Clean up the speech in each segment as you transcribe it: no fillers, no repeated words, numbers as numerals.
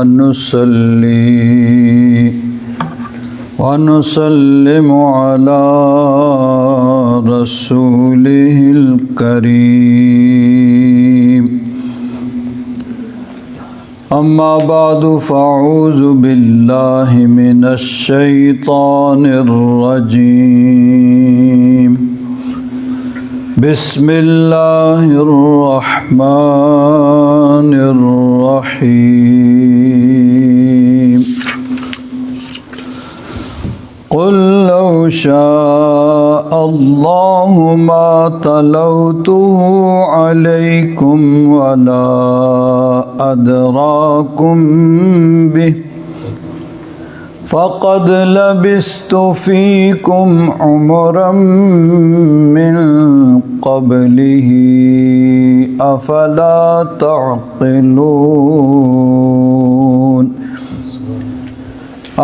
ونصلي ونسلم على رسوله الكريم أما بعد فأعوذ بالله من الشيطان الرجيم بسم الله الرحمن الرحيم قل لو شاء الله ما تلوته عليكم ولا أدراكم به فقد لبثت فيكم عمرا من قبله أفلا تعقلون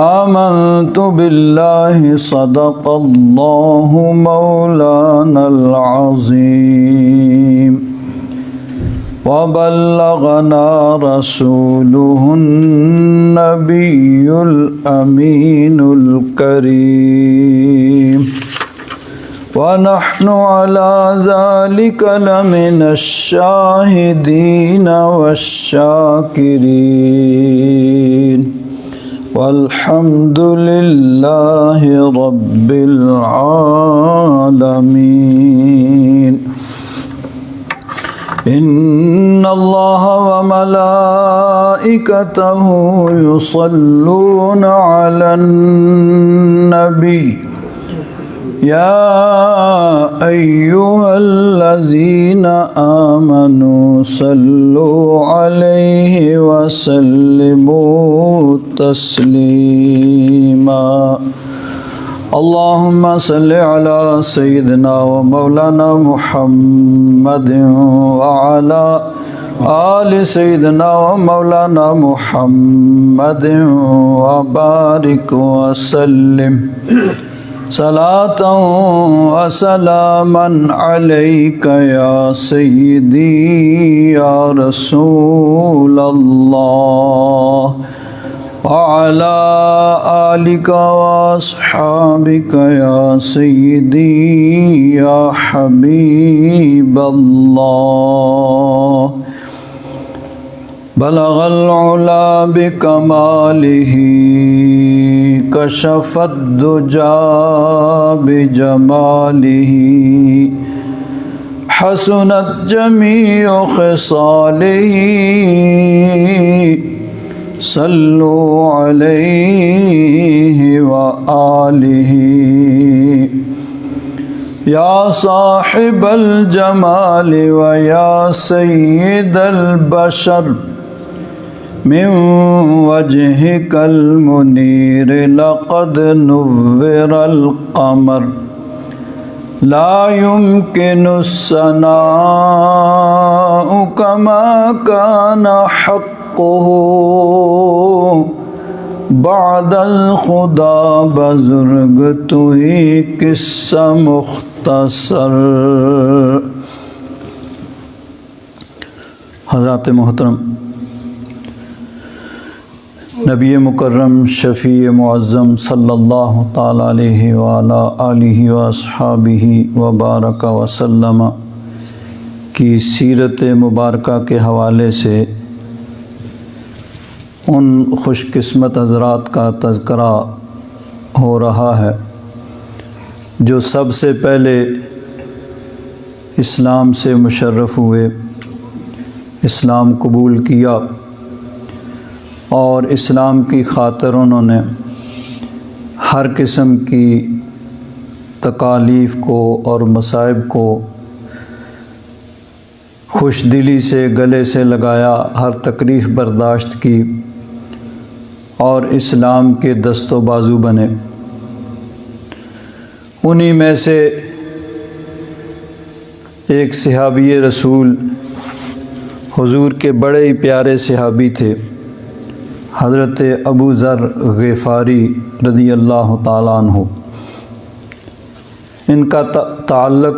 آمنت بالله صدق الله مولانا العظيم وبلغنا رسوله النبي الأمين الكريم ونحن على ذلك لمن الشاهدين والشاكرين والحمد لله رب العالمين إن الله وملائكته يصلون على النبي يا أيها الذين آمنوا صلوا عليه وسلموا تسليما اللهم صل على سيدنا ومولانا محمد وعلى آل سيدنا ومولانا محمد وبارك وسلم صلاة وسلاما عليك يا سيدي يا رسول الله وعلى آلك وأصحابك يا سيدي يا حبيب الله بلغ العلا بكماله كشف الدجى بجماله حسنت جميع خصاله صلوا عليه وآله يا صاحب الجمال ويا سيد البشر من وجهك المنير لقد نور القمر لا يمكن الثناء كما كان حقه بعد الخدا بزرگ تو ہی قصہ مختصر۔ حضرات محترم، نبی مکرم شفیع معظم صلی اللہ تعالیٰ علیہ وآلہ آلہ واصحابہ وبارک وسلم کی سیرت مبارکہ کے حوالے سے ان خوش قسمت حضرات کا تذکرہ ہو رہا ہے جو سب سے پہلے اسلام سے مشرف ہوئے، اسلام قبول کیا اور اسلام کی خاطر انہوں نے ہر قسم کی تکالیف کو اور مصائب کو خوش دلی سے گلے سے لگایا، ہر تکلیف برداشت کی اور اسلام کے دست و بازو بنے۔ انہی میں سے ایک صحابی رسول حضور کے بڑے ہی پیارے صحابی تھے، حضرت ابو ذر غفاری رضی اللہ تعالیٰ عنہ۔ ان کا تعلق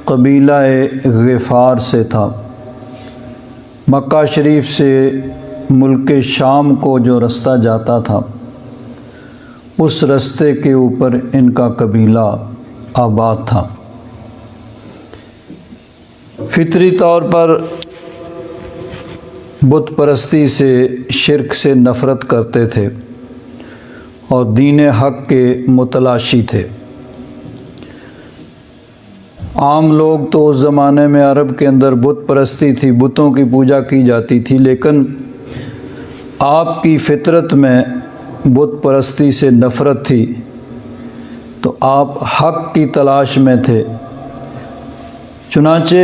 قبیلہ غفار سے تھا۔ مکہ شریف سے ملک شام کو جو رستہ جاتا تھا اس رستے کے اوپر ان کا قبیلہ آباد تھا۔ فطری طور پر بت پرستی سے، شرک سے نفرت کرتے تھے اور دین حق کے متلاشی تھے۔ عام لوگ تو اس زمانے میں عرب کے اندر بت پرستی تھی، بتوں کی پوجا کی جاتی تھی، لیکن آپ کی فطرت میں بت پرستی سے نفرت تھی، تو آپ حق کی تلاش میں تھے۔ چنانچہ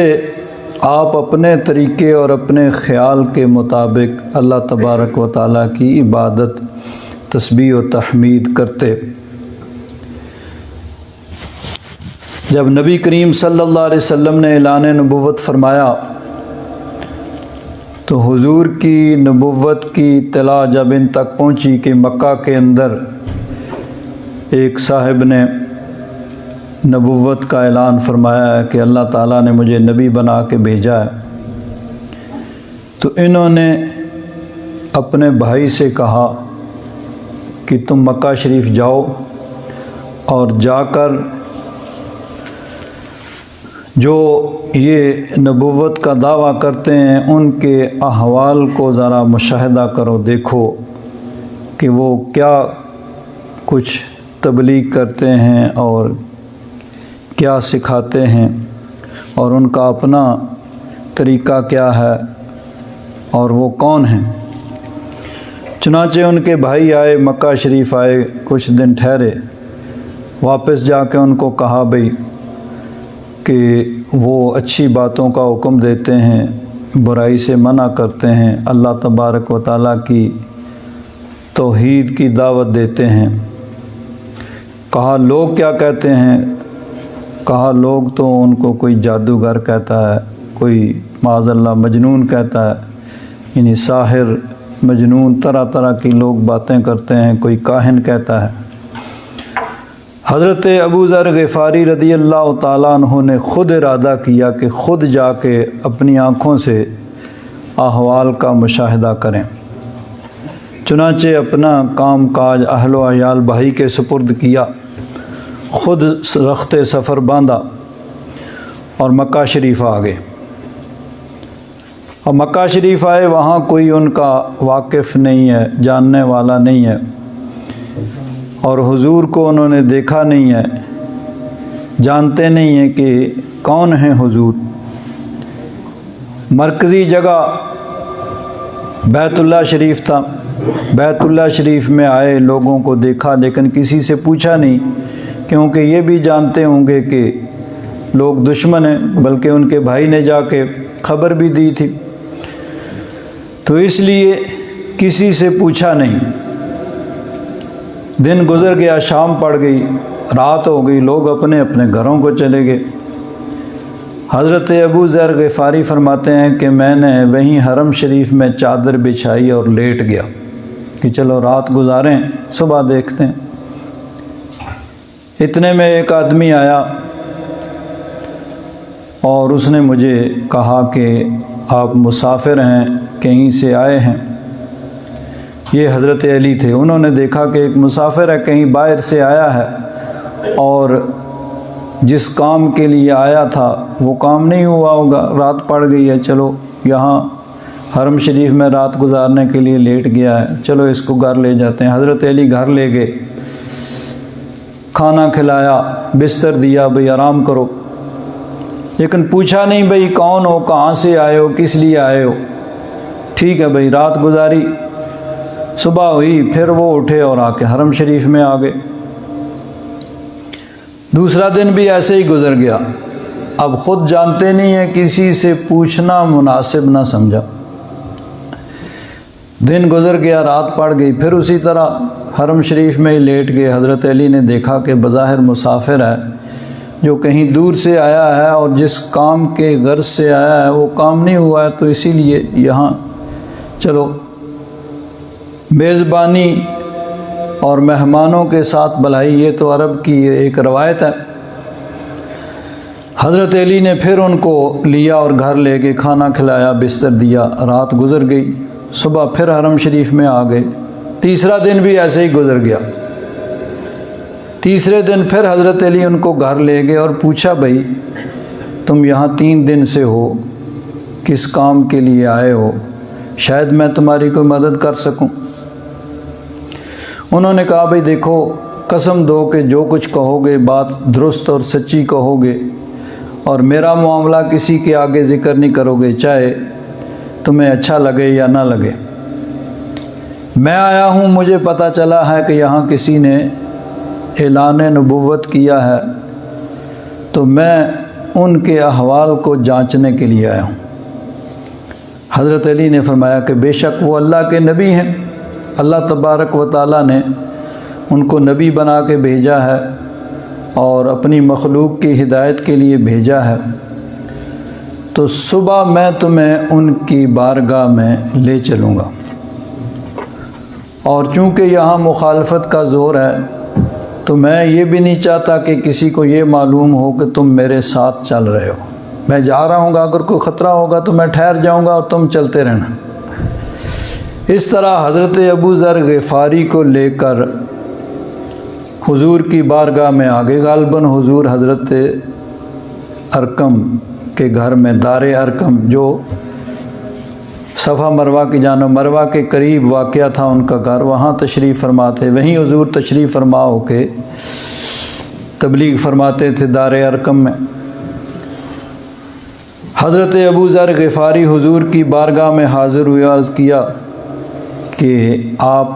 آپ اپنے طریقے اور اپنے خیال کے مطابق اللہ تبارک و تعالیٰ کی عبادت، تسبیح و تحمید کرتے۔ جب نبی کریم صلی اللہ علیہ وسلم نے اعلان نبوت فرمایا تو حضور کی نبوت کی اطلاع جب ان تک پہنچی کہ مکہ کے اندر ایک صاحب نے نبوت کا اعلان فرمایا ہے کہ اللہ تعالیٰ نے مجھے نبی بنا کے بھیجا ہے، تو انہوں نے اپنے بھائی سے کہا کہ تم مکہ شریف جاؤ اور جا کر جو یہ نبوت کا دعویٰ کرتے ہیں ان کے احوال کو ذرا مشاہدہ کرو، دیکھو کہ وہ کیا کچھ تبلیغ کرتے ہیں اور کیا سکھاتے ہیں اور ان کا اپنا طریقہ کیا ہے اور وہ کون ہیں۔ چنانچہ ان کے بھائی آئے، مکہ شریف آئے، کچھ دن ٹھہرے، واپس جا کے ان کو کہا بھئی کہ وہ اچھی باتوں کا حکم دیتے ہیں، برائی سے منع کرتے ہیں، اللہ تبارک و تعالیٰ کی توحید کی دعوت دیتے ہیں۔ کہا لوگ کیا کہتے ہیں؟ کہا لوگ تو ان کو کوئی جادوگر کہتا ہے، کوئی معاذ اللہ مجنون کہتا ہے، یعنی ساحر، مجنون، طرح طرح کی لوگ باتیں کرتے ہیں، کوئی کاہن کہتا ہے۔ حضرت ابو ذر غفاری رضی اللہ تعالیٰ عنہ نے خود ارادہ کیا کہ خود جا کے اپنی آنکھوں سے احوال کا مشاہدہ کریں۔ چنانچہ اپنا کام کاج اہل و عیال بھائی کے سپرد کیا، خود رخت سفر باندھا اور مکہ شریف آ گئے۔ اور مکہ شریف آئے، وہاں کوئی ان کا واقف نہیں ہے، جاننے والا نہیں ہے، اور حضور کو انہوں نے دیکھا نہیں ہے، جانتے نہیں ہیں کہ کون ہیں حضور۔ مرکزی جگہ بیت اللہ شریف تھا، بیت اللہ شریف میں آئے، لوگوں کو دیکھا لیکن کسی سے پوچھا نہیں، کیونکہ یہ بھی جانتے ہوں گے کہ لوگ دشمن ہیں، بلکہ ان کے بھائی نے جا کے خبر بھی دی تھی، تو اس لیے کسی سے پوچھا نہیں۔ دن گزر گیا، شام پڑ گئی، رات ہو گئی، لوگ اپنے اپنے گھروں کو چلے گئے۔ حضرت ابو ذر غفاری فرماتے ہیں کہ میں نے وہیں حرم شریف میں چادر بچھائی اور لیٹ گیا کہ چلو رات گزاریں، صبح دیکھتے ہیں۔ اتنے میں ایک آدمی آیا اور اس نے مجھے کہا کہ آپ مسافر ہیں، کہیں سے آئے ہیں؟ یہ حضرت علی تھے۔ انہوں نے دیکھا کہ ایک مسافر ہے، کہیں باہر سے آیا ہے اور جس کام کے لیے آیا تھا وہ کام نہیں ہوا ہوگا، رات پڑ گئی ہے، چلو یہاں حرم شریف میں رات گزارنے کے لیے لیٹ گیا ہے، چلو اس کو گھر لے جاتے ہیں۔ حضرت علی گھر لے گئے، کھانا کھلایا، بستر دیا، بھئی آرام کرو، لیکن پوچھا نہیں بھئی کون ہو، کہاں سے آئے ہو، کس لیے آئے ہو۔ ٹھیک ہے بھئی، رات گزاری، صبح ہوئی، پھر وہ اٹھے اور آ کے حرم شریف میں آ گئے۔ دوسرا دن بھی ایسے ہی گزر گیا، اب خود جانتے نہیں ہیں، کسی سے پوچھنا مناسب نہ سمجھا۔ دن گزر گیا، رات پڑ گئی، پھر اسی طرح حرم شریف میں ہی لیٹ گئے۔ حضرت علی نے دیکھا کہ بظاہر مسافر ہے، جو کہیں دور سے آیا ہے اور جس کام کے غرض سے آیا ہے وہ کام نہیں ہوا ہے، تو اسی لیے یہاں چلو میزبانی اور مہمانوں کے ساتھ بھلائی، یہ تو عرب کی ایک روایت ہے۔ حضرت علی نے پھر ان کو لیا اور گھر لے کے کھانا کھلایا، بستر دیا، رات گزر گئی، صبح پھر حرم شریف میں آ گئے۔ تیسرا دن بھی ایسے ہی گزر گیا۔ تیسرے دن پھر حضرت علی ان کو گھر لے گئے اور پوچھا بھائی تم یہاں 3 دن سے ہو، کس کام کے لیے آئے ہو؟ شاید میں تمہاری کوئی مدد کر سکوں۔ انہوں نے کہا بھائی دیکھو، قسم دو کہ جو کچھ کہو گے بات درست اور سچی کہو گے، اور میرا معاملہ کسی کے آگے ذکر نہیں کرو گے، چاہے تمہیں اچھا لگے یا نہ لگے۔ میں آیا ہوں، مجھے پتہ چلا ہے کہ یہاں کسی نے اعلان نبوت کیا ہے، تو میں ان کے احوال کو جانچنے کے لیے آیا ہوں۔ حضرت علی نے فرمایا کہ بے شک وہ اللہ کے نبی ہیں، اللہ تبارک و تعالیٰ نے ان کو نبی بنا کے بھیجا ہے اور اپنی مخلوق کی ہدایت کے لیے بھیجا ہے، تو صبح میں تمہیں ان کی بارگاہ میں لے چلوں گا، اور چونکہ یہاں مخالفت کا زور ہے تو میں یہ بھی نہیں چاہتا کہ کسی کو یہ معلوم ہو کہ تم میرے ساتھ چل رہے ہو۔ میں جا رہا ہوں گا، اگر کوئی خطرہ ہوگا تو میں ٹھہر جاؤں گا اور تم چلتے رہنا۔ اس طرح حضرت ابو ذر غفاری کو لے کر حضور کی بارگاہ میں آگے، غالباً حضور حضرت ارقم کے گھر میں، دار ارقم جو صفا مروہ کی جانب، مروہ کے قریب واقع تھا ان کا گھر، وہاں تشریف فرما تھے، وہیں حضور تشریف فرما ہو کے تبلیغ فرماتے تھے دار ارقم میں۔ حضرت ابو ذر غفاری حضور کی بارگاہ میں حاضر ہوئے، عرض کیا کہ آپ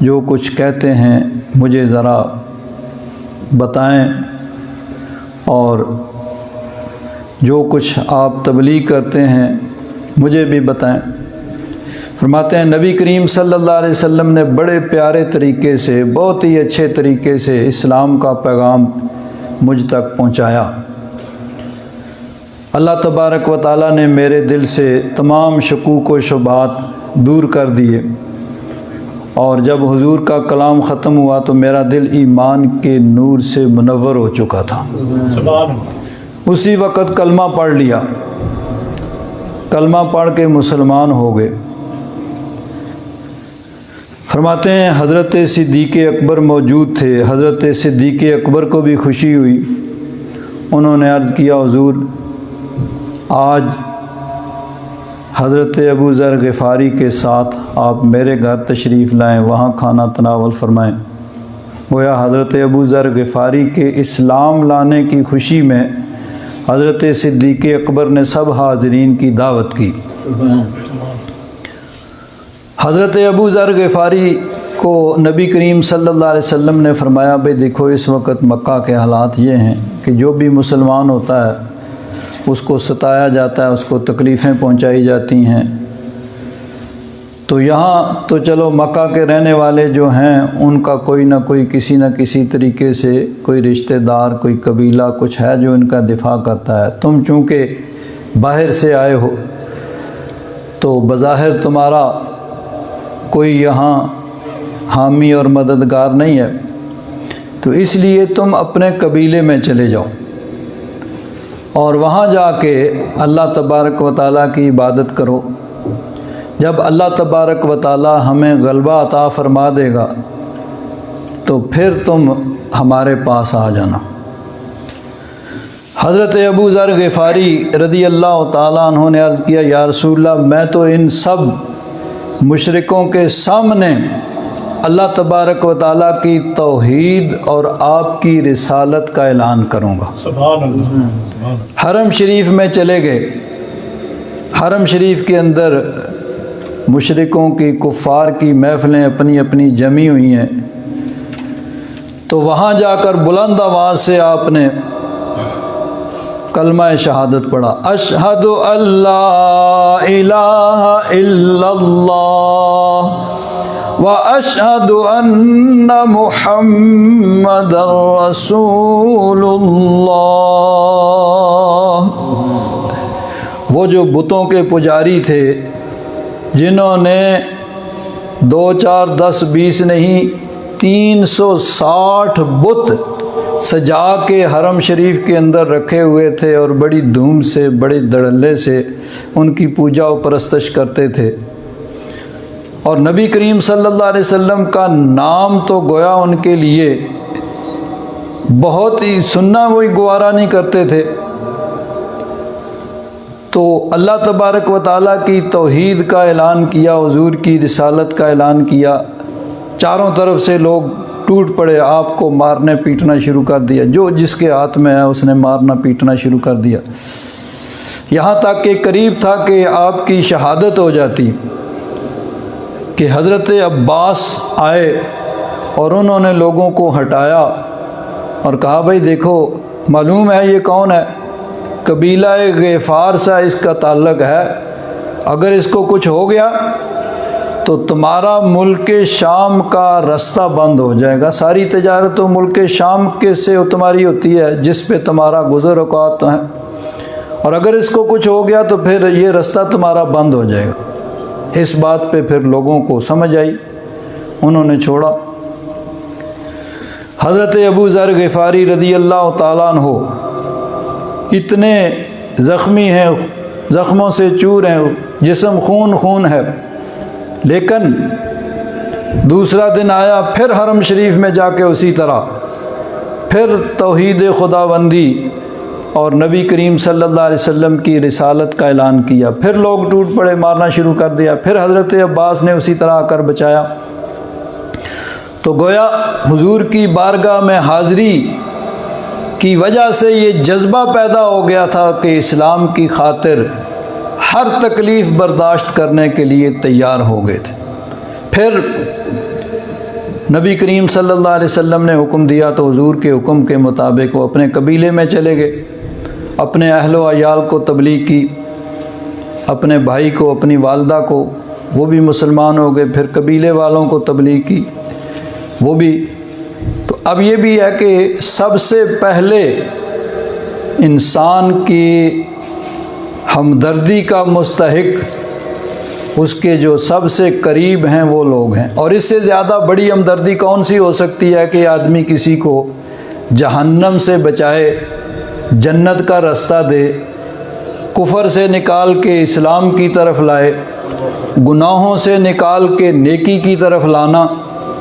جو کچھ کہتے ہیں مجھے ذرا بتائیں، اور جو کچھ آپ تبلیغ کرتے ہیں مجھے بھی بتائیں۔ فرماتے ہیں نبی کریم صلی اللہ علیہ وسلم نے بڑے پیارے طریقے سے، بہت ہی اچھے طریقے سے اسلام کا پیغام مجھ تک پہنچایا۔ اللہ تبارک و تعالیٰ نے میرے دل سے تمام شکوک و شبہات دور کر دیے، اور جب حضور کا کلام ختم ہوا تو میرا دل ایمان کے نور سے منور ہو چکا تھا۔ اسی وقت کلمہ پڑھ لیا، کلمہ پڑھ کے مسلمان ہو گئے۔ فرماتے ہیں حضرت صدیق اکبر موجود تھے، حضرت صدیق اکبر کو بھی خوشی ہوئی، انہوں نے عرض کیا حضور آج حضرت ابو ذر غفاری کے ساتھ آپ میرے گھر تشریف لائیں، وہاں کھانا تناول فرمائیں۔ گویا حضرت ابو ذر غفاری کے اسلام لانے کی خوشی میں حضرت صدیق اکبر نے سب حاضرین کی دعوت کی۔ حضرت ابو ذر غفاری کو نبی کریم صلی اللہ علیہ وسلم نے فرمایا بھئی دیکھو اس وقت مکہ کے حالات یہ ہیں کہ جو بھی مسلمان ہوتا ہے اس کو ستایا جاتا ہے، اس کو تکلیفیں پہنچائی جاتی ہیں، تو یہاں تو چلو مکہ کے رہنے والے جو ہیں ان کا کوئی نہ کوئی کسی نہ کسی طریقے سے کوئی رشتہ دار، کوئی قبیلہ کچھ ہے جو ان کا دفاع کرتا ہے، تم چونکہ باہر سے آئے ہو تو بظاہر تمہارا کوئی یہاں حامی اور مددگار نہیں ہے، تو اس لیے تم اپنے قبیلے میں چلے جاؤ اور وہاں جا کے اللہ تبارک و تعالیٰ کی عبادت کرو۔ جب اللہ تبارک و تعالیٰ ہمیں غلبہ عطا فرما دے گا تو پھر تم ہمارے پاس آ جانا۔ حضرت ابو ذر غفاری رضی اللہ تعالیٰ عنہ نے عرض کیا یا رسول اللہ میں تو ان سب مشرکوں کے سامنے اللہ تبارک و تعالیٰ کی توحید اور آپ کی رسالت کا اعلان کروں گا۔ سبحان اللہ۔ حرم شریف میں چلے گئے، حرم شریف کے اندر مشرکوں کی، کفار کی محفلیں اپنی اپنی جمی ہوئی ہیں، تو وہاں جا کر بلند آواز سے آپ نے کلمہ شہادت پڑھا، اشہد اللہ الہ الا اللہ واشہد ان محمد رسول اللہ۔ وہ جو بتوں کے پجاری تھے جنہوں نے 2 4 10 20 نہیں 360 بت سجا کے حرم شریف کے اندر رکھے ہوئے تھے اور بڑی دھوم سے، بڑے دھڑلے سے ان کی پوجا و پرستش کرتے تھے، اور نبی کریم صلی اللہ علیہ وسلم کا نام تو گویا ان کے لیے بہت ہی سننا وہی گوارا نہیں کرتے تھے۔ تو اللہ تبارک و تعالیٰ کی توحید کا اعلان کیا، حضور کی رسالت کا اعلان کیا، چاروں طرف سے لوگ ٹوٹ پڑے، آپ کو مارنے پیٹنا شروع کر دیا، جو جس کے ہاتھ میں ہے اس نے مارنا پیٹنا شروع کر دیا، یہاں تک کہ قریب تھا کہ آپ کی شہادت ہو جاتی کہ حضرت عباس آئے اور انہوں نے لوگوں کو ہٹایا اور کہا بھائی دیکھو معلوم ہے یہ کون ہے، قبیلہ غفار سے اس کا تعلق ہے، اگر اس کو کچھ ہو گیا تو تمہارا ملک شام کا رستہ بند ہو جائے گا، ساری تجارت تو ملک شام کے سے تمہاری ہوتی ہے جس پہ تمہارا گزر اوقات ہے، اور اگر اس کو کچھ ہو گیا تو پھر یہ رستہ تمہارا بند ہو جائے گا۔ اس بات پہ پھر لوگوں کو سمجھ آئی، انہوں نے چھوڑا۔ حضرت ابو ذر غفاری رضی اللہ تعالیٰ عنہ اتنے زخمی ہیں، زخموں سے چور ہیں، جسم خون خون ہے، لیکن دوسرا دن آیا پھر حرم شریف میں جا کے اسی طرح پھر توحید خداوندی اور نبی کریم صلی اللہ علیہ وسلم کی رسالت کا اعلان کیا، پھر لوگ ٹوٹ پڑے، مارنا شروع کر دیا، پھر حضرت عباس نے اسی طرح آ کر بچایا۔ تو گویا حضور کی بارگاہ میں حاضری کی وجہ سے یہ جذبہ پیدا ہو گیا تھا کہ اسلام کی خاطر ہر تکلیف برداشت کرنے کے لیے تیار ہو گئے تھے۔ پھر نبی کریم صلی اللہ علیہ وسلم نے حکم دیا تو حضور کے حکم کے مطابق وہ اپنے قبیلے میں چلے گئے، اپنے اہل و عیال کو تبلیغ کی، اپنے بھائی کو، اپنی والدہ کو، وہ بھی مسلمان ہو گئے، پھر قبیلے والوں کو تبلیغ کی، وہ بھی۔ تو اب یہ بھی ہے کہ سب سے پہلے انسان کی ہمدردی کا مستحق اس کے جو سب سے قریب ہیں وہ لوگ ہیں، اور اس سے زیادہ بڑی ہمدردی کون سی ہو سکتی ہے کہ آدمی کسی کو جہنم سے بچائے، جنت کا رستہ دے، کفر سے نکال کے اسلام کی طرف لائے، گناہوں سے نکال کے نیکی کی طرف لانا،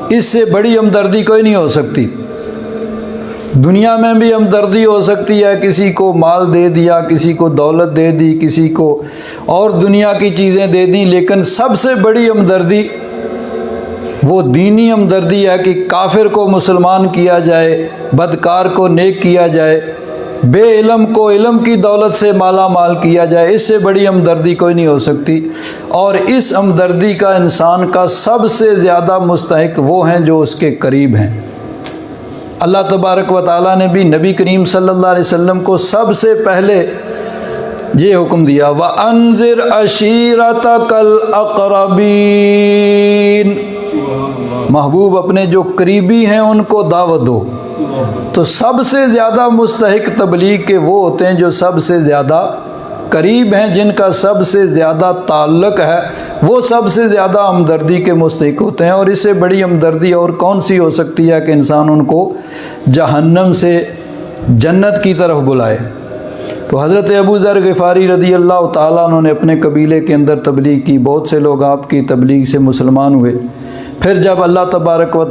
اس سے بڑی ہمدردی کوئی نہیں ہو سکتی۔ دنیا میں بھی ہمدردی ہو سکتی ہے، کسی کو مال دے دیا، کسی کو دولت دے دی، کسی کو اور دنیا کی چیزیں دے دیں، لیکن سب سے بڑی ہمدردی وہ دینی ہمدردی ہے کہ کافر کو مسلمان کیا جائے، بدکار کو نیک کیا جائے، بے علم کو علم کی دولت سے مالا مال کیا جائے، اس سے بڑی ہمدردی کوئی نہیں ہو سکتی۔ اور اس ہمدردی کا انسان کا سب سے زیادہ مستحق وہ ہیں جو اس کے قریب ہیں۔ اللہ تبارک و تعالیٰ نے بھی نبی کریم صلی اللہ علیہ وسلم کو سب سے پہلے یہ حکم دیا، وَأَنذِرْ عَشِيرَتَكَ الْأَقْرَبِينَ، محبوب اپنے جو قریبی ہیں ان کو دعوت دو۔ تو سب سے زیادہ مستحق تبلیغ کے وہ ہوتے ہیں جو سب سے زیادہ قریب ہیں، جن کا سب سے زیادہ تعلق ہے، وہ سب سے زیادہ ہمدردی کے مستحق ہوتے ہیں۔ اور اس سے بڑی ہمدردی اور کون سی ہو سکتی ہے کہ انسان ان کو جہنم سے جنت کی طرف بلائے۔ تو حضرت ابو ذر غفاری رضی اللہ تعالیٰ عنہ نے اپنے قبیلے کے اندر تبلیغ کی، بہت سے لوگ آپ کی تبلیغ سے مسلمان ہوئے۔ پھر جب اللہ تبارک و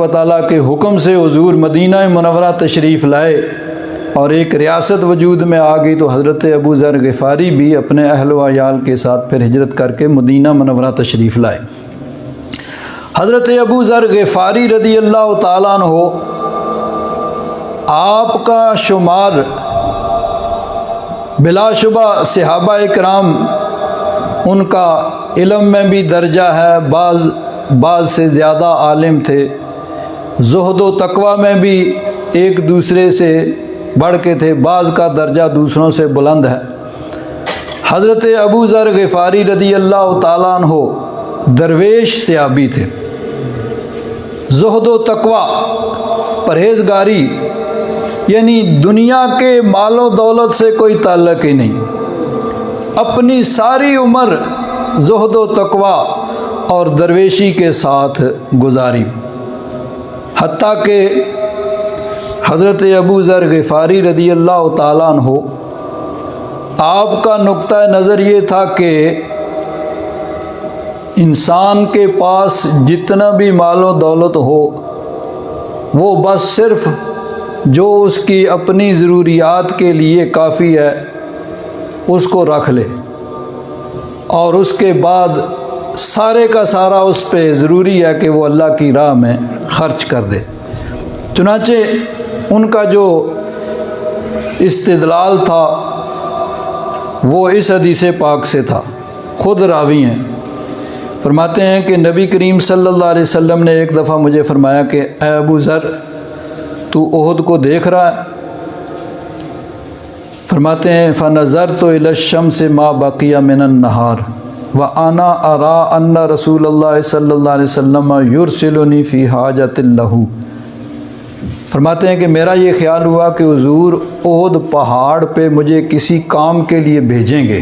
تعالیٰ کے حکم سے حضور مدینہ منورہ تشریف لائے اور ایک ریاست وجود میں آ گئی، تو حضرت ابو ذر غفاری بھی اپنے اہل و عیال کے ساتھ پھر ہجرت کر کے مدینہ منورہ تشریف لائے۔ حضرت ابو ذر غفاری رضی اللہ تعالیٰ عنہ آپ کا شمار بلا شبہ صحابہ اکرام، ان کا علم میں بھی درجہ ہے، بعض سے زیادہ عالم تھے، زہد و تقوی میں بھی ایک دوسرے سے بڑھ کے تھے، بعض کا درجہ دوسروں سے بلند ہے۔ حضرت ابو ذر غفاری رضی اللہ تعالیٰ عنہ درویش صحابی تھے، زہد و تقوی، پرہیزگاری، یعنی دنیا کے مال و دولت سے کوئی تعلق ہی نہیں، اپنی ساری عمر زہد و تقوی اور درویشی کے ساتھ گزاری، حتیٰ کہ حضرت ابو ذر غفاری رضی اللہ تعالیٰ عنہ آپ کا نقطہ نظر یہ تھا کہ انسان کے پاس جتنا بھی مال و دولت ہو وہ بس صرف جو اس کی اپنی ضروریات کے لیے کافی ہے اس کو رکھ لے، اور اس کے بعد سارے کا سارا اس پہ ضروری ہے کہ وہ اللہ کی راہ میں خرچ کر دے۔ چنانچہ ان کا جو استدلال تھا وہ اس حدیث پاک سے تھا۔ خود راوی ہیں، فرماتے ہیں کہ نبی کریم صلی اللہ علیہ وسلم نے ایک دفعہ مجھے فرمایا کہ اے ابو ذر، تو احد کو دیکھ رہا ہے؟ فرماتے ہیں فَنَظَرْتُ إِلَى الشَّمْسِ مَا بَقِيَ مِنَ النَّهَارِ وَأَنَا أَرَىٰ أَنَّ رَسُولَ اللَّهِ صلی اللہ علیہ وسلم يُرْسِلُنِي فِي حَاجَةٍ لَهُ۔ فرماتے ہیں کہ میرا یہ خیال ہوا کہ حضور احد پہاڑ پہ مجھے کسی کام کے لیے بھیجیں گے،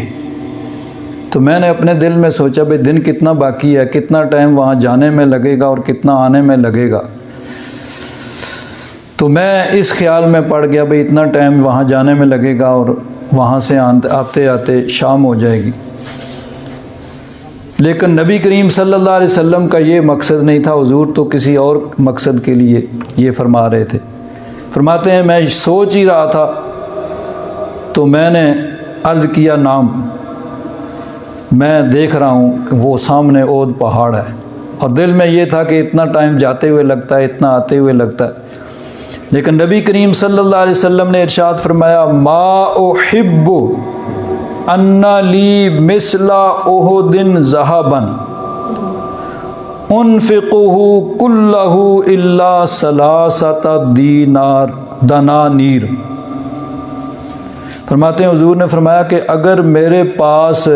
تو میں نے اپنے دل میں سوچا بھئی دن کتنا باقی ہے، کتنا ٹائم وہاں جانے میں لگے گا اور کتنا آنے میں لگے گا، تو میں اس خیال میں پڑ گیا بھئی اتنا ٹائم وہاں جانے میں لگے گا اور وہاں سے آتے آتے شام ہو جائے گی۔ لیکن نبی کریم صلی اللہ علیہ وسلم کا یہ مقصد نہیں تھا، حضور تو کسی اور مقصد کے لیے یہ فرما رہے تھے۔ فرماتے ہیں میں سوچ ہی رہا تھا تو میں نے عرض کیا نام، میں دیکھ رہا ہوں کہ وہ سامنے احد پہاڑ ہے، اور دل میں یہ تھا کہ اتنا ٹائم جاتے ہوئے لگتا ہے، اتنا آتے ہوئے لگتا ہے، لیکن نبی کریم صلی اللہ علیہ وسلم نے ارشاد فرمایا ما احب ان لی مثل احد ذهبا انفقه كله الا 3 دنانیر۔ فرماتے ہیں حضور نے فرمایا کہ اگر میرے پاس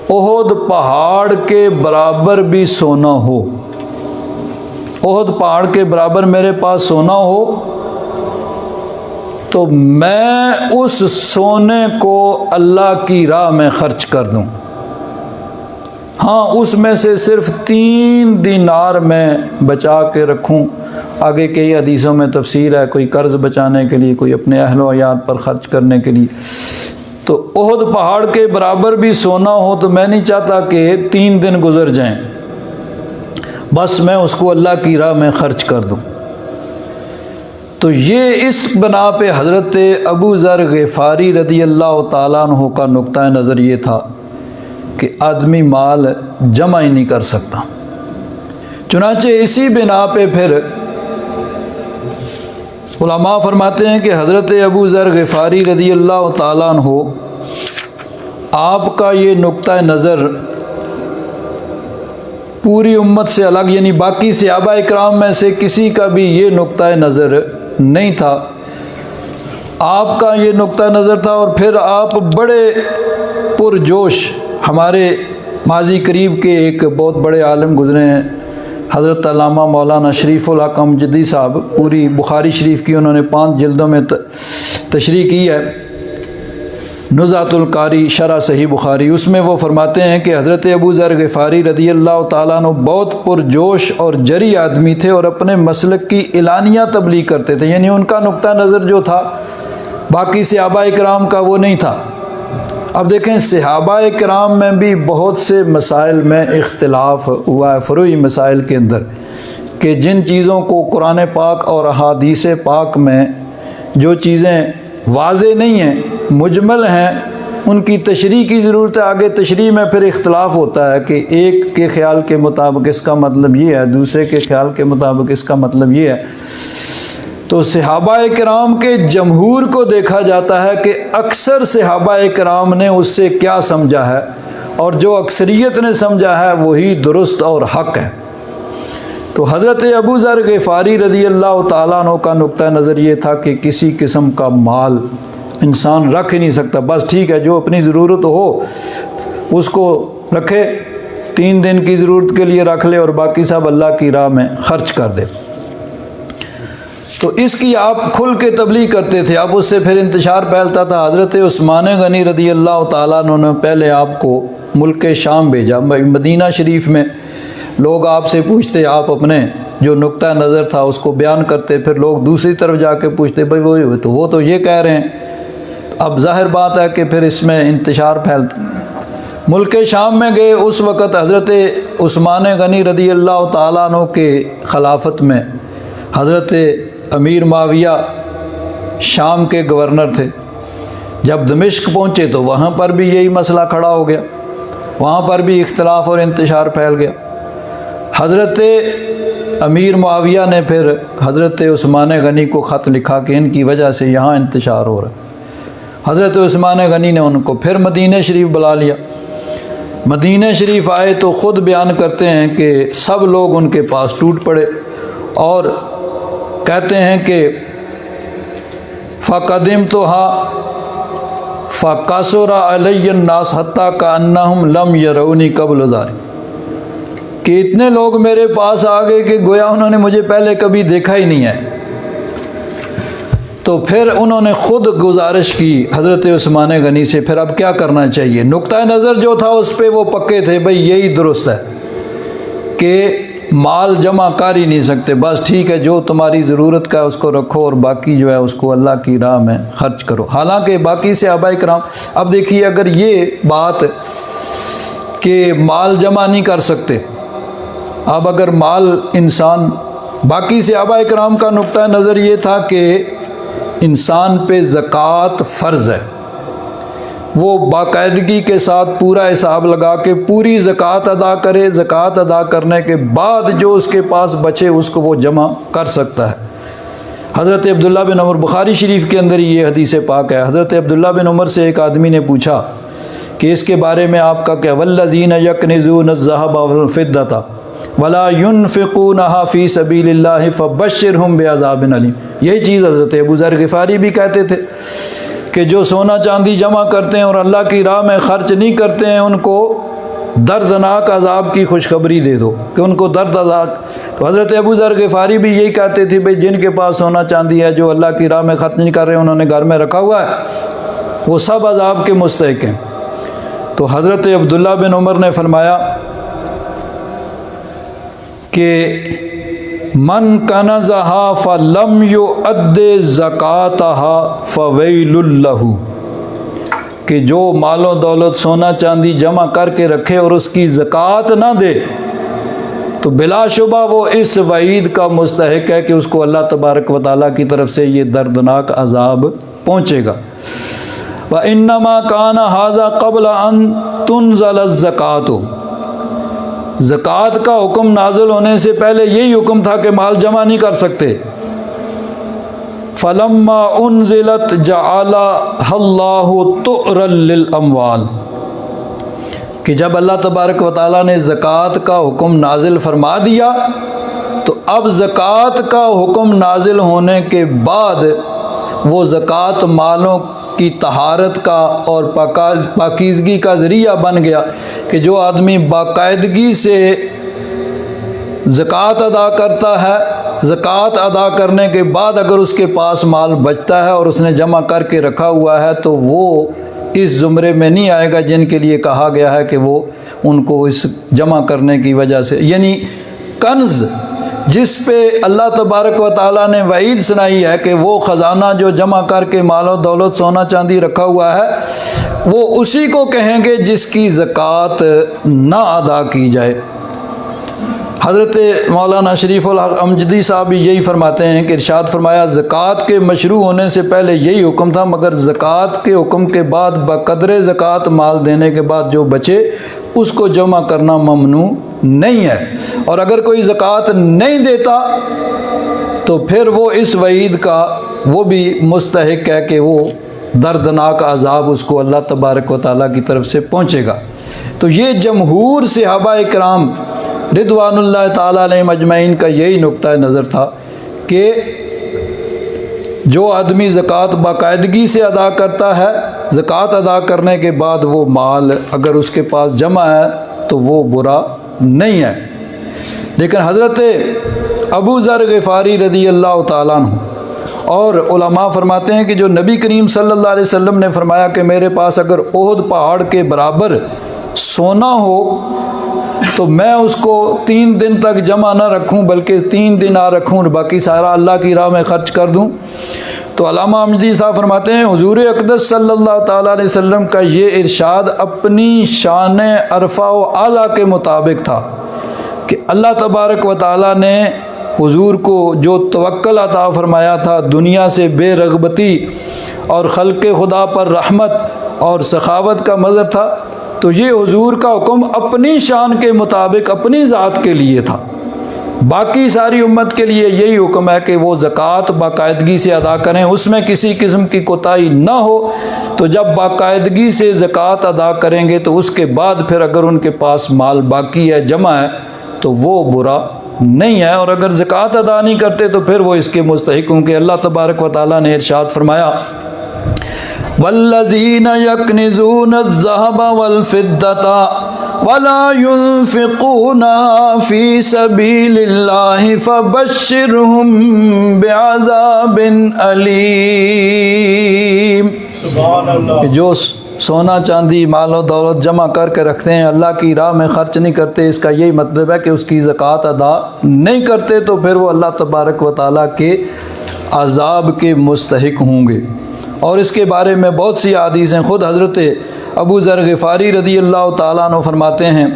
احد پہاڑ کے برابر بھی سونا ہو، احد پہاڑ کے برابر میرے پاس سونا ہو، تو میں اس سونے کو اللہ کی راہ میں خرچ کر دوں۔ ہاں اس میں سے صرف 3 دینار میں بچا کے رکھوں۔ آگے کئی حدیثوں میں تفسیر ہے، کوئی قرض بچانے کے لیے، کوئی اپنے اہل و عیال پر خرچ کرنے کے لیے۔ تو احد پہاڑ کے برابر بھی سونا ہو تو میں نہیں چاہتا کہ 3 دن گزر جائیں، بس میں اس کو اللہ کی راہ میں خرچ کر دوں۔ تو یہ اس بنا پہ حضرت ابو ذر غفاری رضی اللہ تعالیٰ عنہ کا نقطہ نظر یہ تھا کہ آدمی مال جمع ہی نہیں کر سکتا۔ چنانچہ اسی بنا پہ پھر علماء فرماتے ہیں کہ حضرت ابو ذر غفاری رضی اللہ تعالیٰ عنہ آپ کا یہ نقطہ نظر پوری امت سے الگ، یعنی باقی صحابہ اکرام میں سے کسی کا بھی یہ نقطہ نظر نہیں تھا، آپ کا یہ نقطہ نظر تھا۔ اور پھر آپ بڑے پرجوش، ہمارے ماضی قریب کے ایک بہت بڑے عالم گزرے ہیں حضرت علامہ مولانا شریف الحق امجدی صاحب، پوری بخاری شریف کی انہوں نے 5 جلدوں میں تشریح کی ہے، نزہۃ القاری شرح صحیح بخاری۔ اس میں وہ فرماتے ہیں کہ حضرت ابو ذر غفاری رضی اللہ تعالیٰ عنہ بہت پرجوش اور جری آدمی تھے، اور اپنے مسلک کی اعلانیہ تبلیغ کرتے تھے، یعنی ان کا نقطہ نظر جو تھا باقی صحابہ کرام کا وہ نہیں تھا۔ اب دیکھیں صحابہ کرام میں بھی بہت سے مسائل میں اختلاف ہوا ہے، فروعی مسائل کے اندر، کہ جن چیزوں کو قرآن پاک اور احادیث پاک میں جو چیزیں واضح نہیں ہیں، مجمل ہیں، ان کی تشریح کی ضرورت ہے۔ آگے تشریح میں پھر اختلاف ہوتا ہے کہ ایک کے خیال کے مطابق اس کا مطلب یہ ہے، دوسرے کے خیال کے مطابق اس کا مطلب یہ ہے۔ تو صحابہ کرام کے جمہور کو دیکھا جاتا ہے کہ اکثر صحابہ کرام نے اس سے کیا سمجھا ہے، اور جو اکثریت نے سمجھا ہے وہی درست اور حق ہے۔ تو حضرت ابو ذر غفاری رضی اللہ تعالیٰ عنہ کا نقطہ نظر یہ تھا کہ کسی قسم کا مال انسان رکھ ہی نہیں سکتا، بس ٹھیک ہے جو اپنی ضرورت ہو اس کو رکھے، 3 دن کی ضرورت کے لیے رکھ لے، اور باقی سب اللہ کی راہ میں خرچ کر دے۔ تو اس کی آپ کھل کے تبلیغ کرتے تھے، اب اس سے پھر انتشار پھیلتا تھا۔ حضرت عثمان غنی رضی اللہ تعالیٰ عنہ نے پہلے آپ کو ملک شام بھیجا، مدینہ شریف میں لوگ آپ سے پوچھتے، آپ اپنے جو نقطہ نظر تھا اس کو بیان کرتے، پھر لوگ دوسری طرف جا کے پوچھتے بھائی وہ تو یہ کہہ رہے ہیں۔ اب ظاہر بات ہے کہ پھر اس میں انتشار پھیلتا۔ ملک شام میں گئے، اس وقت حضرت عثمان غنی رضی اللہ تعالیٰ عنہ کے خلافت میں حضرت امیر معاویہ شام کے گورنر تھے۔ جب دمشق پہنچے تو وہاں پر بھی یہی مسئلہ کھڑا ہو گیا، وہاں پر بھی اختلاف اور انتشار پھیل گیا۔ حضرت امیر معاویہ نے پھر حضرت عثمان غنی کو خط لکھا کہ ان کی وجہ سے یہاں انتشار ہو رہا ہے۔ حضرت عثمان غنی نے ان کو پھر مدینہ شریف بلا لیا۔ مدینہ شریف آئے تو خود بیان کرتے ہیں کہ سب لوگ ان کے پاس ٹوٹ پڑے اور کہتے ہیں کہ فَقَدِمْتُهَا فَقَصُرَ عَلَيَّ النَّاسُ حَتَّى كَأَنَّهُمْ لَمْ يَرَوْنِي قَبْلُ ذَلِكَ کہ اتنے لوگ میرے پاس آ گئے کہ گویا انہوں نے مجھے پہلے کبھی دیکھا ہی نہیں ہے۔ تو پھر انہوں نے خود گزارش کی حضرت عثمان غنی سے، پھر اب کیا کرنا چاہیے؟ نقطہ نظر جو تھا اس پہ وہ پکے تھے، بھئی یہی درست ہے کہ مال جمع کر ہی نہیں سکتے، بس ٹھیک ہے جو تمہاری ضرورت کا ہے اس کو رکھو اور باقی جو ہے اس کو اللہ کی راہ میں خرچ کرو۔ حالانکہ باقی صحابہ کرام، اب دیکھیے اگر یہ بات کہ مال جمع نہیں کر سکتے، اب اگر مال انسان، باقی صحابہ کرام کا نقطہ نظر یہ تھا کہ انسان پہ زکوٰۃ فرض ہے، وہ باقاعدگی کے ساتھ پورا حساب لگا کے پوری زکوٰۃ ادا کرے، زکوٰۃ ادا کرنے کے بعد جو اس کے پاس بچے اس کو وہ جمع کر سکتا ہے۔ حضرت عبداللہ بن عمر، بخاری شریف کے اندر یہ حدیث پاک ہے، حضرت عبداللہ بن عمر سے ایک آدمی نے پوچھا کہ اس کے بارے میں آپ کا کیا؟ والذین یکنزون الذھب والفضة ولا ينفقونها فی سبیل اللہ فبشرہم بعذاب علیم۔ یہی چیز حضرت ابو ذر غفاری بھی کہتے تھے کہ جو سونا چاندی جمع کرتے ہیں اور اللہ کی راہ میں خرچ نہیں کرتے ہیں ان کو دردناک عذاب کی خوشخبری دے دو کہ ان کو دردناک۔ تو حضرت ابو ذر غفاری بھی یہی کہتے تھے بھئی جن کے پاس سونا چاندی ہے، جو اللہ کی راہ میں خرچ نہیں کر رہے، انہوں نے گھر میں رکھا ہوا ہے، وہ سب عذاب کے مستحق ہیں۔ تو حضرت عبداللہ بن عمر نے فرمایا کہ من کنزہا فلم یؤد زکاتہا فویل لہ، کہ جو مال و دولت سونا چاندی جمع کر کے رکھے اور اس کی زکوٰۃ نہ دے تو بلا شبہ وہ اس وعید کا مستحق ہے کہ اس کو اللہ تبارک و تعالیٰ کی طرف سے یہ دردناک عذاب پہنچے گا۔ وَإِنَّمَا كَانَ هَذَا قَبْلَ أَن تُنزَلَ الزَّكَاةُ، زکوٰۃ کا حکم نازل ہونے سے پہلے یہی حکم تھا کہ مال جمع نہیں کر سکتے۔ فَلَمَّا أُنزِلَتْ جَعَلَهَا اللَّهُ طُهْرًا لِلْأَمْوَالِ، کہ جب اللہ تبارک و تعالیٰ نے زکوٰۃ کا حکم نازل فرما دیا تو اب زکوٰۃ کا حکم نازل ہونے کے بعد وہ زکوٰۃ مالوں کی طہارت کا اور پاکیزگی کا ذریعہ بن گیا کہ جو آدمی باقاعدگی سے زکوٰۃ ادا کرتا ہے، زکوٰۃ ادا کرنے کے بعد اگر اس کے پاس مال بچتا ہے اور اس نے جمع کر کے رکھا ہوا ہے تو وہ اس زمرے میں نہیں آئے گا جن کے لیے کہا گیا ہے کہ وہ ان کو اس جمع کرنے کی وجہ سے، یعنی کنز جس پہ اللہ تبارک و تعالیٰ نے وعید سنائی ہے کہ وہ خزانہ جو جمع کر کے مال و دولت سونا چاندی رکھا ہوا ہے وہ اسی کو کہیں گے جس کی زکوٰۃ نہ ادا کی جائے۔ حضرت مولانا شریف الحق امجدی صاحب بھی یہی فرماتے ہیں کہ ارشاد فرمایا زکوٰۃ کے مشروع ہونے سے پہلے یہی حکم تھا، مگر زکوٰۃ کے حکم کے بعد بقدر زکوٰۃ مال دینے کے بعد جو بچے اس کو جمع کرنا ممنوع نہیں ہے، اور اگر کوئی زکوٰۃ نہیں دیتا تو پھر وہ اس وعید کا وہ بھی مستحق ہے کہ وہ دردناک عذاب اس کو اللہ تبارک و تعالیٰ کی طرف سے پہنچے گا۔ تو یہ جمہور صحابہ کرام رضوان اللہ تعالیٰ علیہ مجمعین کا یہی نقطہ نظر تھا کہ جو آدمی زکوٰۃ باقاعدگی سے ادا کرتا ہے، زکوٰۃ ادا کرنے کے بعد وہ مال اگر اس کے پاس جمع ہے تو وہ برا نہیں ہے۔ لیکن حضرت ابو ذر غفاری رضی اللہ تعالیٰ عنہ اور علماء فرماتے ہیں کہ جو نبی کریم صلی اللہ علیہ وسلم نے فرمایا کہ میرے پاس اگر احد پہاڑ کے برابر سونا ہو تو میں اس کو 3 دن تک جمع نہ رکھوں بلکہ 3 دن رکھوں اور باقی سارا اللہ کی راہ میں خرچ کر دوں، تو علامہ امجدی صاحب فرماتے ہیں حضور اقدس صلی اللہ تعالیٰ علیہ وسلم کا یہ ارشاد اپنی شان عرفہ و اعلیٰ کے مطابق تھا کہ اللہ تبارک و تعالیٰ نے حضور کو جو توکل عطا فرمایا تھا، دنیا سے بے رغبتی اور خلق خدا پر رحمت اور سخاوت کا مظہر تھا، تو یہ حضور کا حکم اپنی شان کے مطابق اپنی ذات کے لیے تھا۔ باقی ساری امت کے لیے یہی حکم ہے کہ وہ زکوٰۃ باقاعدگی سے ادا کریں، اس میں کسی قسم کی کوتاہی نہ ہو۔ تو جب باقاعدگی سے زکوٰۃ ادا کریں گے تو اس کے بعد پھر اگر ان کے پاس مال باقی ہے، جمع ہے، تو وہ برا نہیں ہے، اور اگر زکوٰۃ ادا نہیں کرتے تو پھر وہ اس کے مستحق ہوں کہ اللہ تبارک و تعالیٰ نے ارشاد فرمایا والذین یکنزون الذہب والفضة ولا ينفقونها فی سبیل اللہ فبشرهم بعذاب علیم۔ جو سونا چاندی مال و دولت جمع کر کے رکھتے ہیں، اللہ کی راہ میں خرچ نہیں کرتے، اس کا یہی مطلب ہے کہ اس کی زکوٰۃ ادا نہیں کرتے، تو پھر وہ اللہ تبارک و تعالیٰ کے عذاب کے مستحق ہوں گے۔ اور اس کے بارے میں بہت سی احادیث ہیں۔ خود حضرت ابو ذر غفاری رضی اللہ تعالیٰ عنہ فرماتے ہیں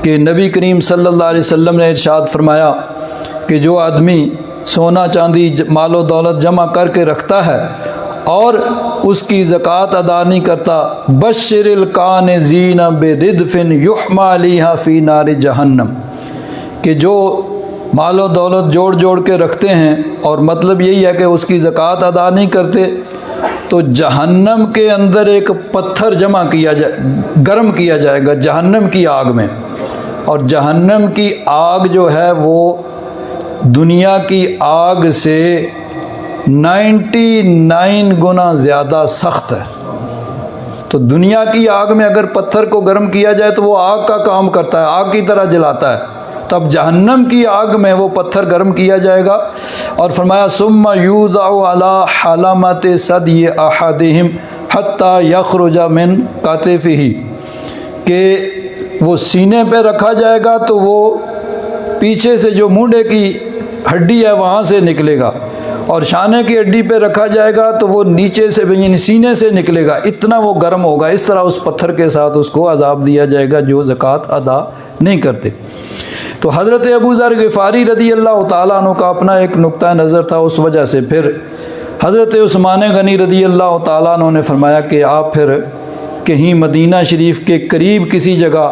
کہ نبی کریم صلی اللہ علیہ وسلم نے ارشاد فرمایا کہ جو آدمی سونا چاندی مال و دولت جمع کر کے رکھتا ہے اور اس کی زکوٰۃ ادا نہیں کرتا، بشر القانزین بردف یحمى علیہا فی نار جہنم، کہ جو مال و دولت جوڑ جوڑ کے رکھتے ہیں اور مطلب یہی ہے کہ اس کی زکوٰۃ ادا نہیں کرتے، تو جہنم کے اندر ایک پتھر جمع کیا گرم کیا جائے گا جہنم کی آگ میں، اور جہنم کی آگ جو ہے وہ دنیا کی آگ سے 99 گنا زیادہ سخت ہے۔ تو دنیا کی آگ میں اگر پتھر کو گرم کیا جائے تو وہ آگ کا کام کرتا ہے، آگ کی طرح جلاتا ہے، تب جہنم کی آگ میں وہ پتھر گرم کیا جائے گا۔ اور فرمایا ثم یوضع علی حلمۃ ثدی احدہم حتی یخرج من کتفہ، کہ وہ سینے پہ رکھا جائے گا تو وہ پیچھے سے جو مونڈے کی ہڈی ہے وہاں سے نکلے گا، اور شانے کی ہڈی پہ رکھا جائے گا تو وہ نیچے سے یعنی سینے سے نکلے گا، اتنا وہ گرم ہوگا۔ اس طرح اس پتھر کے ساتھ اس کو عذاب دیا جائے گا جو زکوٰۃ ادا نہیں کرتے۔ تو حضرت ابو ذر غفاری رضی اللہ تعالیٰ عنہ کا اپنا ایک نقطہ نظر تھا، اس وجہ سے پھر حضرت عثمان غنی رضی اللہ تعالیٰ عنہ نے فرمایا کہ آپ پھر کہیں مدینہ شریف کے قریب کسی جگہ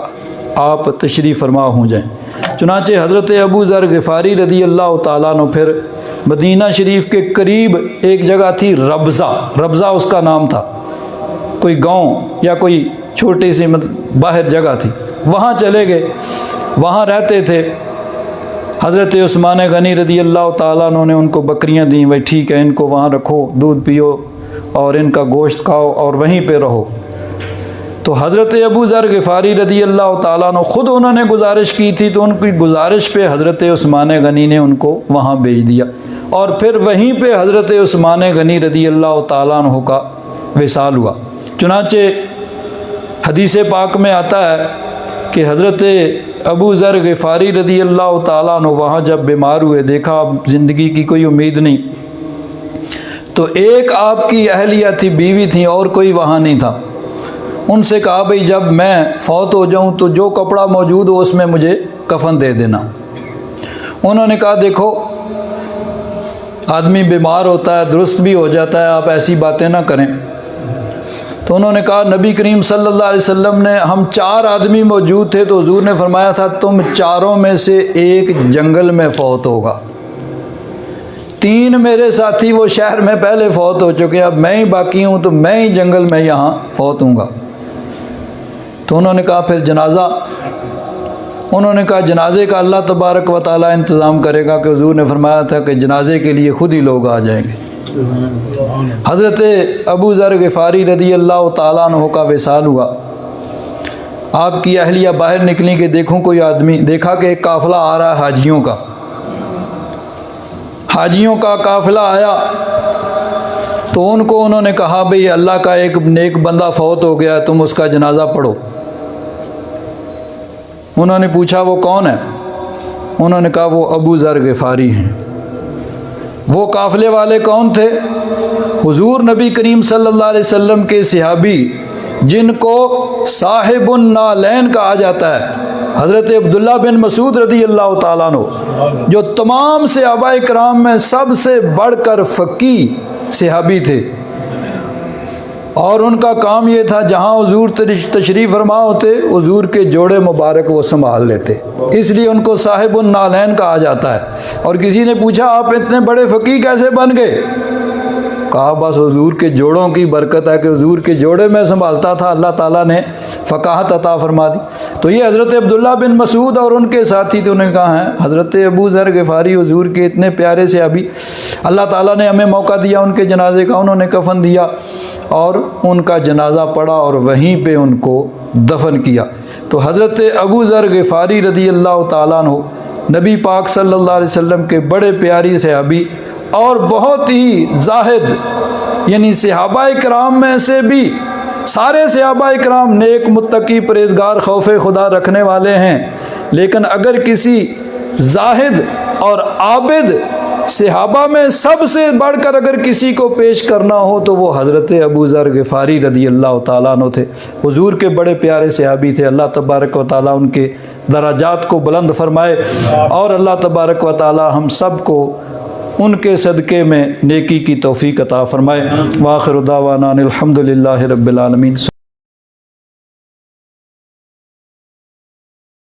آپ تشریف فرما ہو جائیں۔ چنانچہ حضرت ابو ذر غفاری رضی اللہ تعالیٰ عنہ پھر مدینہ شریف کے قریب ایک جگہ تھی ربضہ اس کا نام تھا، کوئی گاؤں یا کوئی چھوٹی سی باہر جگہ تھی، وہاں چلے گئے، وہاں رہتے تھے۔ حضرت عثمان غنی رضی اللہ تعالیٰ عنہ نے ان کو بکریاں دیں، بھائی ٹھیک ہے ان کو وہاں رکھو، دودھ پیو اور ان کا گوشت کھاؤ اور وہیں پہ رہو۔ تو حضرت ابو ذر غفاری رضی اللہ تعالیٰ عنہ خود انہوں نے گزارش کی تھی، تو ان کی گزارش پہ حضرت عثمان غنی نے ان کو وہاں بھیج دیا، اور پھر وہیں پہ حضرت عثمان غنی رضی اللہ تعالیٰ عنہ کا وصال ہوا۔ چنانچہ حدیث پاک میں آتا ہے کہ حضرت ابو ذر غفاری رضی اللہ تعالیٰ عنہ وہاں جب بیمار ہوئے، دیکھا اب زندگی کی کوئی امید نہیں، تو ایک آپ کی اہلیہ تھی، بیوی تھی، اور کوئی وہاں نہیں تھا۔ ان سے کہا بھئی جب میں فوت ہو جاؤں تو جو کپڑا موجود ہو اس میں مجھے کفن دے دینا۔ انہوں نے کہا دیکھو آدمی بیمار ہوتا ہے، درست بھی ہو جاتا ہے، آپ ایسی باتیں نہ کریں۔ تو انہوں نے کہا نبی کریم صلی اللہ علیہ وسلم نے، ہم 4 آدمی موجود تھے تو حضور نے فرمایا تھا تم 4 میں سے ایک جنگل میں فوت ہوگا، 3 میرے ساتھی وہ شہر میں پہلے فوت ہو چکے، اب میں ہی باقی ہوں تو میں ہی جنگل میں یہاں فوت ہوں گا۔ تو انہوں نے کہا پھر جنازہ، انہوں نے کہا جنازے کا اللہ تبارک و تعالیٰ انتظام کرے گا، کہ حضور نے فرمایا تھا کہ جنازے کے لیے خود ہی لوگ آ جائیں گے۔ حضرت ابو ذر غفاری رضی اللہ تعالیٰ عنہ کا وصال ہوا، آپ کی اہلیہ باہر نکلی کہ دیکھوں کوئی آدمی، دیکھا کہ ایک قافلہ آ رہا ہے حاجیوں کا قافلہ آیا، تو ان کو انہوں نے کہا بھئی اللہ کا ایک نیک بندہ فوت ہو گیا، تم اس کا جنازہ پڑھو۔ انہوں نے پوچھا وہ کون ہے؟ انہوں نے کہا وہ ابو ذر غفاری ہیں۔ وہ قافلے والے کون تھے؟ حضور نبی کریم صلی اللہ علیہ وسلم کے صحابی جن کو صاحب النالین کہا جاتا ہے، حضرت عبداللہ بن مسعود رضی اللہ تعالیٰ عنہ، جو تمام صحابہ کرام میں سب سے بڑھ کر فقیہ صحابی تھے، اور ان کا کام یہ تھا جہاں حضور تشریف فرما ہوتے حضور کے جوڑے مبارک وہ سنبھال لیتے، اس لیے ان کو صاحب النالین کہا جاتا ہے۔ اور کسی نے پوچھا آپ اتنے بڑے فقیہ کیسے بن گئے؟ کہا بس حضور کے جوڑوں کی برکت ہے کہ حضور کے جوڑے میں سنبھالتا تھا، اللہ تعالیٰ نے فقاہت عطا فرما دی۔ تو یہ حضرت عبداللہ بن مسعود اور ان کے ساتھی تو انہیں کہا ہے حضرت ابو ذر غفاری حضور کے اتنے پیارے سے ابھی اللہ تعالیٰ نے ہمیں موقع دیا ان کے جنازے کا، انہوں نے کفن دیا اور ان کا جنازہ پڑھا اور وہیں پہ ان کو دفن کیا۔ تو حضرت ابو ذر غفاری رضی اللہ تعالیٰ عنہ نبی پاک صلی اللہ علیہ وسلم کے بڑے پیاری صحابی اور بہت ہی زاہد، یعنی صحابہ کرام میں سے بھی سارے صحابہ کرام نیک متقی پرہیزگار خوف خدا رکھنے والے ہیں، لیکن اگر کسی زاہد اور عابد صحابہ میں سب سے بڑھ کر اگر کسی کو پیش کرنا ہو تو وہ حضرت ابو ذر غفاری رضی اللہ تعالیٰ عنہ تھے۔ حضور کے بڑے پیارے صحابی تھے، اللہ تبارک و تعالیٰ ان کے درجات کو بلند فرمائے، اور اللہ تبارک و تعالیٰ ہم سب کو ان کے صدقے میں نیکی کی توفیق عطا فرمائے۔ وآخر دعوانا الحمد للہ رب العالمین۔